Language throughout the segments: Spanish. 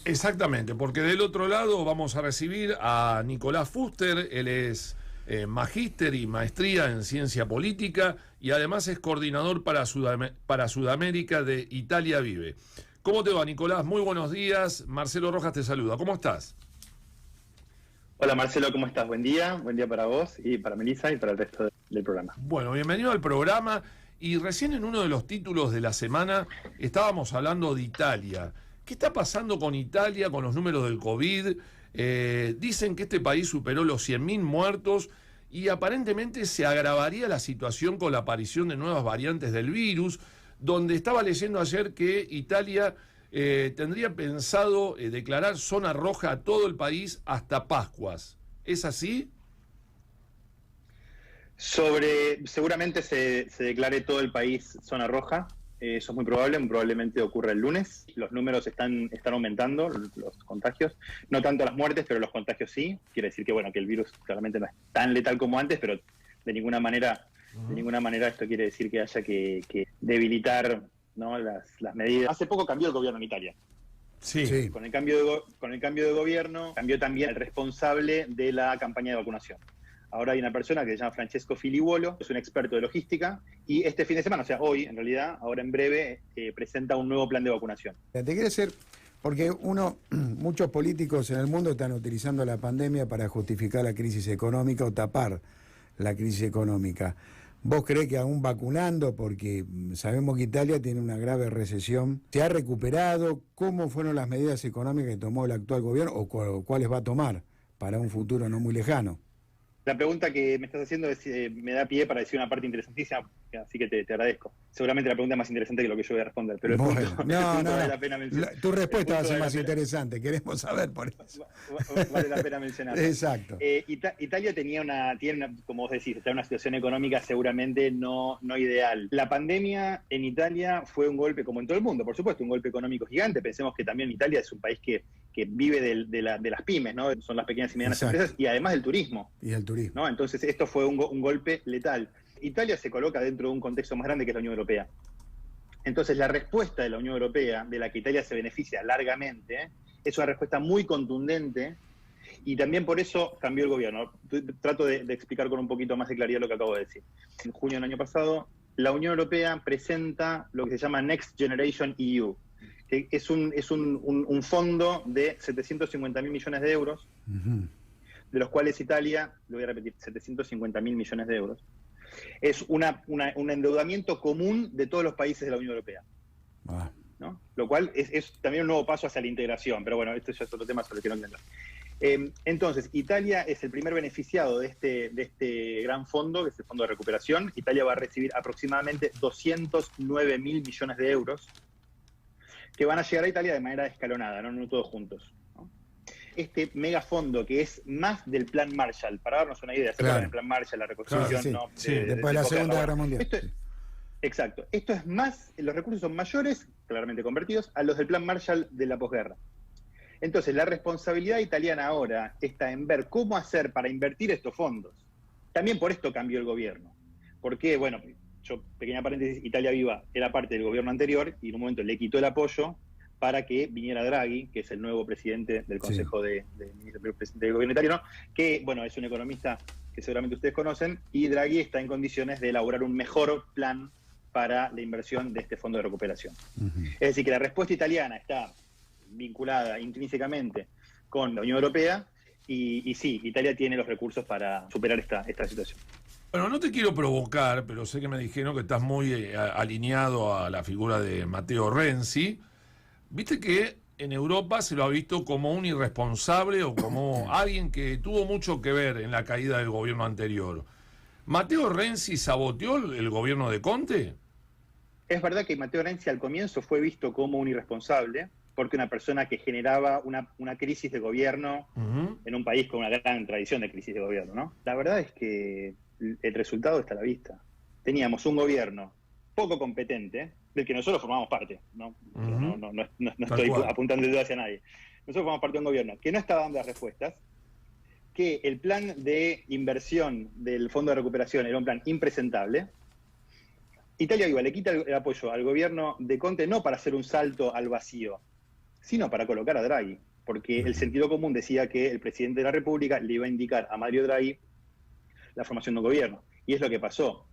Exactamente, porque del otro lado vamos a recibir a Nicolás Fuster. Él es magíster y maestría en ciencia política y además es coordinador para Sudamérica de Italia Vive. ¿Cómo te va, Nicolás? Muy buenos días. Marcelo Rojas te saluda. ¿Cómo estás? Hola Marcelo, ¿cómo estás? Buen día para vos y para Melissa y para el resto del programa. Bueno, bienvenido al programa. Y recién en uno de los títulos de la semana estábamos hablando de Italia. ¿Qué está pasando con Italia, con los números del COVID? Dicen que este país superó los 100.000 muertos y aparentemente se agravaría la situación con la aparición de nuevas variantes del virus, donde estaba leyendo ayer que Italia tendría pensado declarar zona roja a todo el país hasta Pascuas. ¿Es así? Seguramente se declare todo el país zona roja. Eso es muy probable, probablemente ocurra el lunes. Los números están aumentando, los contagios. No tanto las muertes, pero los contagios sí. Quiere decir que que el virus claramente no es tan letal como antes, pero de ninguna manera esto quiere decir que haya que debilitar, ¿no?, las medidas. Hace poco cambió el gobierno en Italia. Sí. Con el cambio de gobierno, cambió también el responsable de la campaña de vacunación. Ahora hay una persona que se llama Francesco Filiuolo, es un experto de logística, y este fin de semana, o sea, hoy en realidad, ahora en breve, presenta un nuevo plan de vacunación. Te quiere hacer, porque muchos políticos en el mundo están utilizando la pandemia para justificar la crisis económica o tapar la crisis económica. ¿Vos creés que aún vacunando, porque sabemos que Italia tiene una grave recesión, se ha recuperado? ¿Cómo fueron las medidas económicas que tomó el actual gobierno o cuáles va a tomar para un futuro no muy lejano? La pregunta que me estás haciendo me da pie para decir una parte interesantísima, así que te agradezco. Seguramente la pregunta es más interesante que lo que yo voy a responder, pero vale la pena mencionar. Tu respuesta va a ser más interesante, queremos saber por eso. Vale la pena mencionar. Exacto. Italia tiene, como vos decís, está en una situación económica seguramente no ideal. La pandemia en Italia fue un golpe, como en todo el mundo, por supuesto, un golpe económico gigante. Pensemos que también Italia es un país que vive de las pymes, ¿no? Son las pequeñas y medianas empresas, y además del turismo. Y el turismo. ¿No? Entonces esto fue un golpe letal. Italia se coloca dentro de un contexto más grande que es la Unión Europea. Entonces la respuesta de la Unión Europea, de la que Italia se beneficia largamente, es una respuesta muy contundente, y también por eso cambió el gobierno. Trato de explicar con un poquito más de claridad lo que acabo de decir. En junio del año pasado, la Unión Europea presenta lo que se llama Next Generation EU, que es un fondo de 750.000 millones de euros, de los cuales Italia, lo voy a repetir, 750.000 millones de euros, es un endeudamiento común de todos los países de la Unión Europea. ¿No? Lo cual es también un nuevo paso hacia la integración, pero bueno, esto ya es otro tema sobre el que no entender. Entonces, Italia es el primer beneficiado de este gran fondo, que es el Fondo de Recuperación. Italia va a recibir aproximadamente 209.000 millones de euros, que van a llegar a Italia de manera escalonada, no todos juntos. Este megafondo, que es más del Plan Marshall, para darnos una idea, claro, el Plan Marshall, la reconstrucción, claro, sí, ¿no? después de la Segunda Guerra Mundial. Exacto. Esto es más, los recursos son mayores, claramente convertidos, a los del Plan Marshall de la posguerra. Entonces, la responsabilidad italiana ahora está en ver cómo hacer para invertir estos fondos. También por esto cambió el gobierno. Porque, bueno, pequeña paréntesis, Italia Viva era parte del gobierno anterior y en un momento le quitó el apoyo para que viniera Draghi, que es el nuevo presidente del Consejo del gobierno italiano, que, bueno, es un economista que seguramente ustedes conocen, y Draghi está en condiciones de elaborar un mejor plan para la inversión de este fondo de recuperación. Es decir, que la respuesta italiana está vinculada intrínsecamente con la Unión Europea, y sí, Italia tiene los recursos para superar esta situación. Bueno, no te quiero provocar, pero sé que me dijeron que estás muy alineado a la figura de Matteo Renzi. Viste que en Europa se lo ha visto como un irresponsable o como alguien que tuvo mucho que ver en la caída del gobierno anterior. ¿Matteo Renzi saboteó el gobierno de Conte? Es verdad que Matteo Renzi al comienzo fue visto como un irresponsable, porque una persona que generaba una crisis de gobierno en un país con una gran tradición de crisis de gobierno, ¿no? La verdad es que el resultado está a la vista. Teníamos un gobierno poco competente, del que nosotros formamos parte, ¿no? No estoy apuntando el dedo hacia nadie. Nosotros formamos parte de un gobierno que no estaba dando las respuestas, que el plan de inversión del Fondo de Recuperación era un plan impresentable. Italia Viva le quita el apoyo al gobierno de Conte no para hacer un salto al vacío, sino para colocar a Draghi, porque el sentido común decía que el presidente de la República le iba a indicar a Mario Draghi la formación de un gobierno, y es lo que pasó.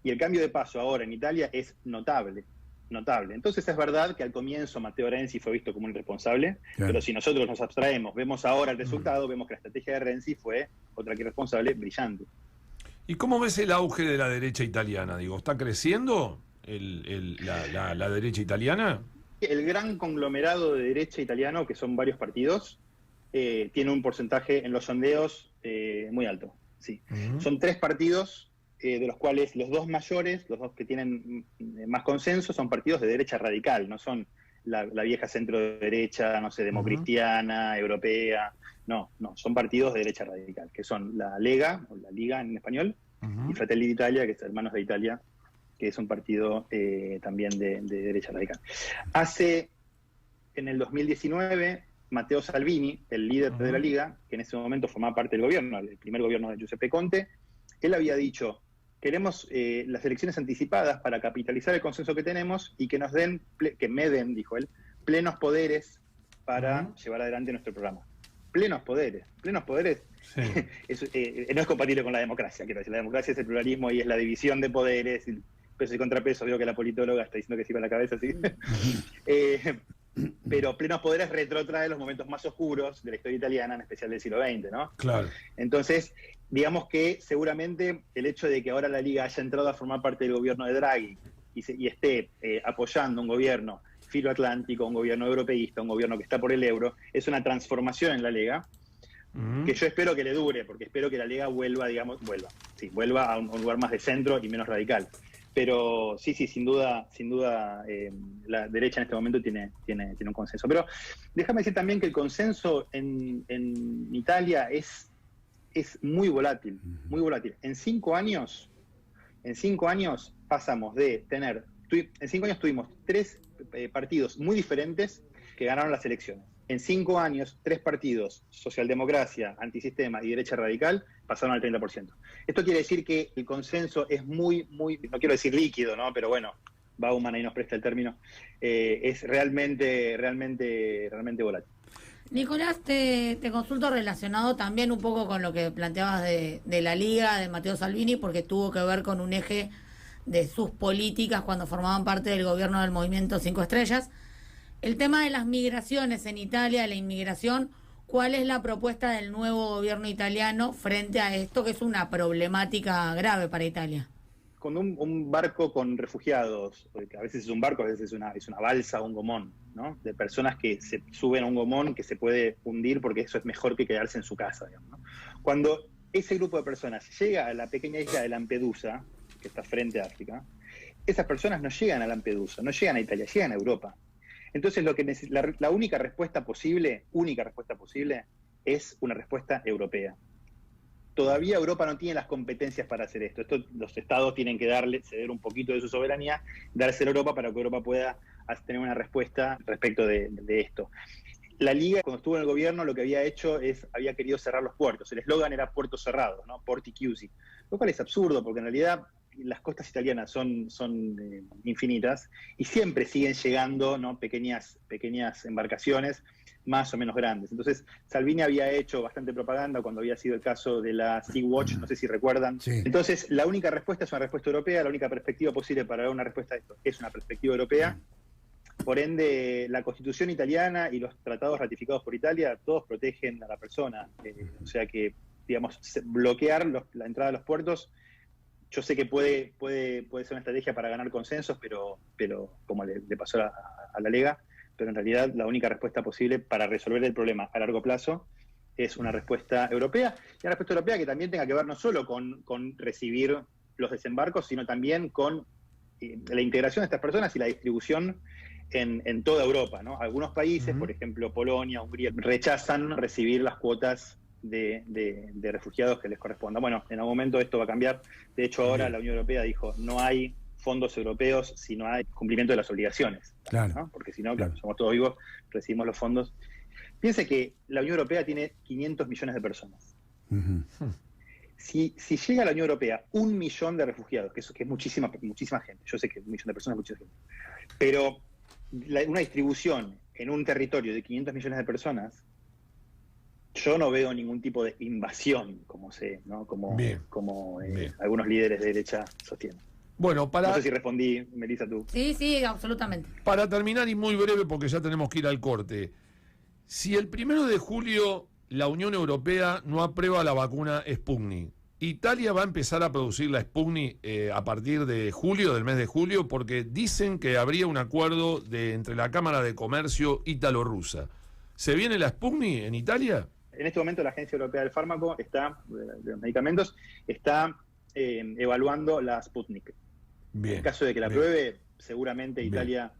Y el cambio de paso ahora en Italia es notable, notable. Entonces es verdad que al comienzo Matteo Renzi fue visto como un irresponsable, pero si nosotros nos abstraemos, vemos ahora el resultado, vemos que la estrategia de Renzi fue, otra que irresponsable, brillante. ¿Y cómo ves el auge de la derecha italiana? Digo, ¿está creciendo la derecha italiana? El gran conglomerado de derecha italiano, que son varios partidos, tiene un porcentaje en los sondeos muy alto. Sí. Son 3 partidos, de los cuales los 2 mayores, los 2 que tienen más consenso, son partidos de derecha radical, no son la vieja centro-derecha, no sé, democristiana, europea. No, son partidos de derecha radical, que son la Lega, o la Liga en español, y Fratelli d'Italia, que es Hermanos de Italia, que es un partido también de derecha radical. En el 2019, Matteo Salvini, el líder de la Liga, que en ese momento formaba parte del gobierno, el primer gobierno de Giuseppe Conte, él había dicho: queremos las elecciones anticipadas para capitalizar el consenso que tenemos y que nos den, que me den, dijo él, plenos poderes para llevar adelante nuestro programa. Plenos poderes. Sí. No es compatible con la democracia, quiero decir. La democracia es el pluralismo y es la división de poderes, peso y contrapeso. Veo que la politóloga está diciendo que sí con la cabeza, ¿sí? Pero plenos poderes retrotrae los momentos más oscuros de la historia italiana, en especial del siglo XX, ¿no? Claro. Entonces, digamos que seguramente el hecho de que ahora la Liga haya entrado a formar parte del gobierno de Draghi y esté apoyando un gobierno filoatlántico, un gobierno europeísta, un gobierno que está por el euro, es una transformación en la Lega, que yo espero que le dure, porque espero que la Lega vuelva a un lugar más de centro y menos radical. Pero sí, sin duda, la derecha en este momento tiene un consenso. Pero déjame decir también que el consenso en Italia es muy volátil, muy volátil. En 5 años pasamos de tener, en 5 años tuvimos 3 partidos muy diferentes que ganaron las elecciones. En 5 años, 3 partidos, socialdemocracia, antisistema y derecha radical, pasaron al 30%. Esto quiere decir que el consenso es muy, no quiero decir líquido, ¿no? Pero bueno, Bauman ahí nos presta el término, es realmente volátil. Nicolás, te consulto relacionado también un poco con lo que planteabas de la Liga, de Matteo Salvini, porque tuvo que ver con un eje de sus políticas cuando formaban parte del gobierno del Movimiento 5 Estrellas. El tema de las migraciones en Italia, la inmigración, ¿cuál es la propuesta del nuevo gobierno italiano frente a esto, que es una problemática grave para Italia? Con un barco con refugiados, que a veces es un barco, a veces es una balsa o un gomón, ¿no? De personas que se suben a un gomón que se puede hundir porque eso es mejor que quedarse en su casa, digamos, ¿no? Cuando ese grupo de personas llega a la pequeña isla de Lampedusa, que está frente a África, esas personas no llegan a Lampedusa, no llegan a Italia, llegan a Europa. Entonces la única respuesta posible es una respuesta europea. Todavía Europa no tiene las competencias para hacer esto. Los estados tienen que ceder un poquito de su soberanía, dárselo a Europa para que Europa pueda tener una respuesta respecto de esto. La Liga, cuando estuvo en el gobierno, lo que había querido cerrar los puertos. El eslogan era puertos cerrados, ¿no? Porti chiusi. Lo cual es absurdo, porque en realidad las costas italianas son infinitas y siempre siguen llegando, ¿no? pequeñas embarcaciones más o menos grandes. Entonces, Salvini había hecho bastante propaganda cuando había sido el caso de la Sea-Watch, no sé si recuerdan. Sí. Entonces, la única respuesta es una respuesta europea, la única perspectiva posible para dar una respuesta a esto es una perspectiva europea. Por ende, la Constitución italiana y los tratados ratificados por Italia, todos protegen a la persona. O sea que, digamos, bloquear la entrada a los puertos, yo sé que puede ser una estrategia para ganar consensos, pero como le pasó a la Lega, pero en realidad la única respuesta posible para resolver el problema a largo plazo es una respuesta europea, y una respuesta europea que también tenga que ver no solo con recibir los desembarcos, sino también con la integración de estas personas y la distribución en toda Europa, ¿no? Algunos países, por ejemplo Polonia, Hungría, rechazan recibir las cuotas de refugiados que les corresponda. Bueno, en algún momento esto va a cambiar. De hecho, ahora la Unión Europea dijo, no hay fondos europeos si no hay cumplimiento de las obligaciones. Claro. ¿No? Porque si no, claro, somos todos vivos, recibimos los fondos. Piense que la Unión Europea tiene 500 millones de personas. Si llega a la Unión Europea 1 millón de refugiados, que es muchísima gente, yo sé que 1 millón de personas es muchísima gente, pero una distribución en un territorio de 500 millones de personas, yo no veo ningún tipo de invasión, como Bien. algunos líderes de derecha sostienen. Bueno, No sé si respondí, Melissa, tú. Sí, absolutamente. para terminar y muy breve porque ya tenemos que ir al corte, si el 1 de julio la Unión Europea no aprueba la vacuna Sputnik, Italia va a empezar a producir la Sputnik a partir de julio, del mes de julio, porque dicen que habría un acuerdo entre la Cámara de Comercio ítalo-rusa. ¿Se viene la Sputnik en Italia? En este momento la Agencia Europea del Fármaco de los medicamentos está evaluando la Sputnik. Bien, En el caso de que la bien. apruebe, seguramente Bien. Italia,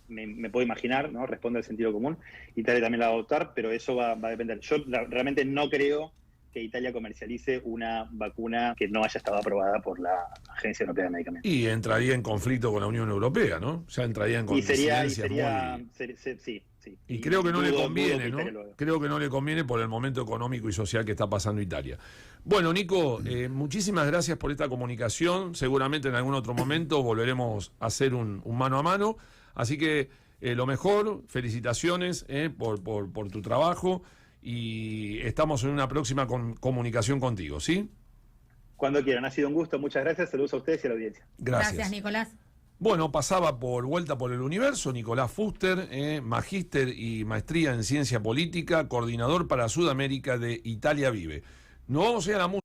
me puedo imaginar, ¿no? Responde al sentido común, Italia también la va a adoptar, pero eso va a depender. Yo realmente no creo que Italia comercialice una vacuna que no haya estado aprobada por la Agencia Europea de Medicamentos. Y entraría en conflicto con la Unión Europea, ¿no? Ya entraría en Y sería coincidencias sí. Y creo que no le conviene, dudo que ¿no? Italia lo haga. Creo que no le conviene por el momento económico y social que está pasando Italia. Bueno, Nico, muchísimas gracias por esta comunicación. Seguramente en algún otro momento volveremos a hacer un mano a mano. Así que lo mejor, felicitaciones por tu trabajo y estamos en una próxima comunicación contigo, ¿sí? Cuando quieran, ha sido un gusto. Muchas gracias. Saludos a ustedes y a la audiencia. Gracias, Nicolás. Bueno, pasaba por Vuelta por el Universo, Nicolás Fuster, magíster y maestría en Ciencia Política, coordinador para Sudamérica de Italia Vive. Nos vamos a ir a la música.